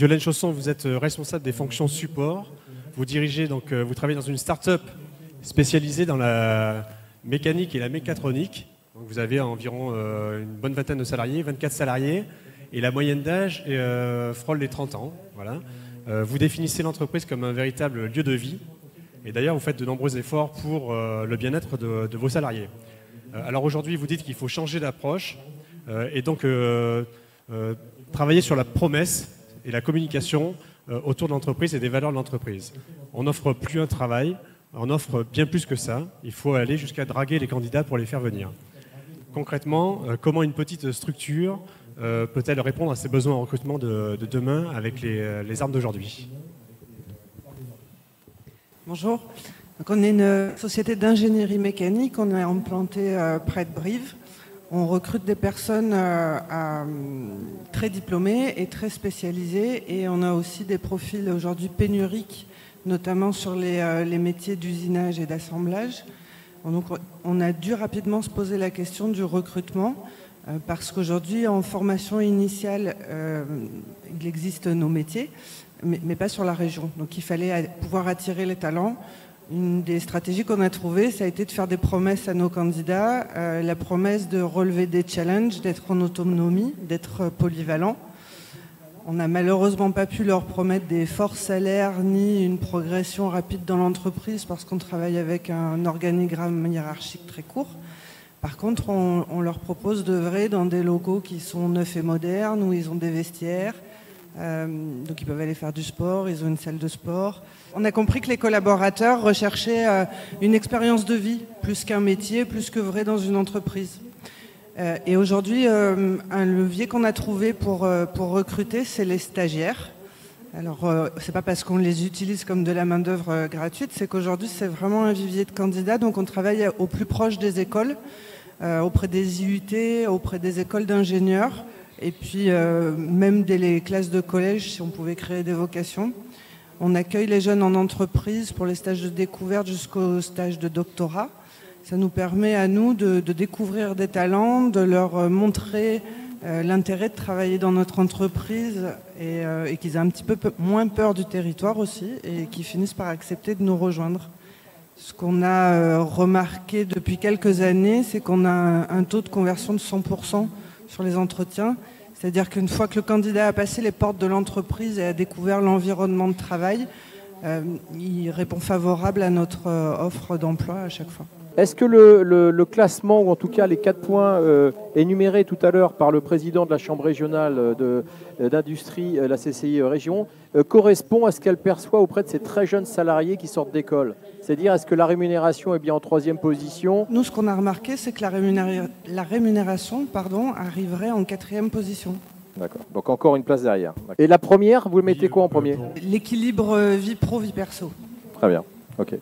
Violaine Chausson, vous êtes responsable des fonctions support. Vous dirigez donc, vous travaillez dans une start-up spécialisée dans la mécanique et la mécatronique. Donc vous avez environ une bonne vingtaine de salariés, 24 salariés, et la moyenne d'âge frôle les 30 ans. Voilà. Vous définissez l'entreprise comme un véritable lieu de vie. Et d'ailleurs, vous faites de nombreux efforts pour le bien-être de vos salariés. Alors aujourd'hui, vous dites qu'il faut changer d'approche et donc travailler sur la promesse et la communication autour de l'entreprise et des valeurs de l'entreprise. On n'offre plus un travail, on offre bien plus que ça. Il faut aller jusqu'à draguer les candidats pour les faire venir. Concrètement, comment une petite structure peut-elle répondre à ses besoins en recrutement de demain avec les armes d'aujourd'hui ? Bonjour. Donc on est une société d'ingénierie mécanique. On est implanté près de Brive. On recrute des personnes très diplômées et très spécialisées. Et on a aussi des profils aujourd'hui pénuriques, notamment sur les métiers d'usinage et d'assemblage. Donc on a dû rapidement se poser la question du recrutement parce qu'aujourd'hui, en formation initiale, il existe nos métiers, mais pas sur la région. Donc il fallait pouvoir attirer les talents. Une des stratégies qu'on a trouvées, ça a été de faire des promesses à nos candidats, la promesse de relever des challenges, d'être en autonomie, d'être polyvalent. On n'a malheureusement pas pu leur promettre des forts salaires ni une progression rapide dans l'entreprise parce qu'on travaille avec un organigramme hiérarchique très court. Par contre, on leur propose d'œuvrer dans des locaux qui sont neufs et modernes, où ils ont des vestiaires, donc ils peuvent aller faire du sport, ils ont une salle de sport. On a compris que les collaborateurs recherchaient une expérience de vie, plus qu'un métier, plus qu'œuvrer dans une entreprise. Et aujourd'hui, un levier qu'on a trouvé pour recruter, c'est les stagiaires. Alors, c'est pas parce qu'on les utilise comme de la main-d'œuvre gratuite, c'est qu'aujourd'hui, c'est vraiment un vivier de candidats. Donc, on travaille au plus proche des écoles, auprès des IUT, auprès des écoles d'ingénieurs, et puis même dès les classes de collège, si on pouvait créer des vocations. On accueille les jeunes en entreprise pour les stages de découverte jusqu'au stage de doctorat. Ça nous permet à nous de découvrir des talents, de leur montrer l'intérêt de travailler dans notre entreprise et qu'ils aient un petit peu moins peur du territoire aussi et qu'ils finissent par accepter de nous rejoindre. Ce qu'on a remarqué depuis quelques années, c'est qu'on a un taux de conversion de 100% sur les entretiens. C'est-à-dire qu'une fois que le candidat a passé les portes de l'entreprise et a découvert l'environnement de travail, il répond favorable à notre offre d'emploi à chaque fois. Est-ce que le classement, ou en tout cas les 4 points énumérés tout à l'heure par le président de la Chambre régionale d'industrie, la CCI région, correspond à ce qu'elle perçoit auprès de ces très jeunes salariés qui sortent d'école ? C'est-à-dire, est-ce que la rémunération est bien en 3e position ? Nous, ce qu'on a remarqué, c'est que la rémunération arriverait en 4e position. D'accord. Donc encore une place derrière. Et la première, vous le mettez quoi en premier ? L'équilibre vie pro, vie perso. Très bien. Ok.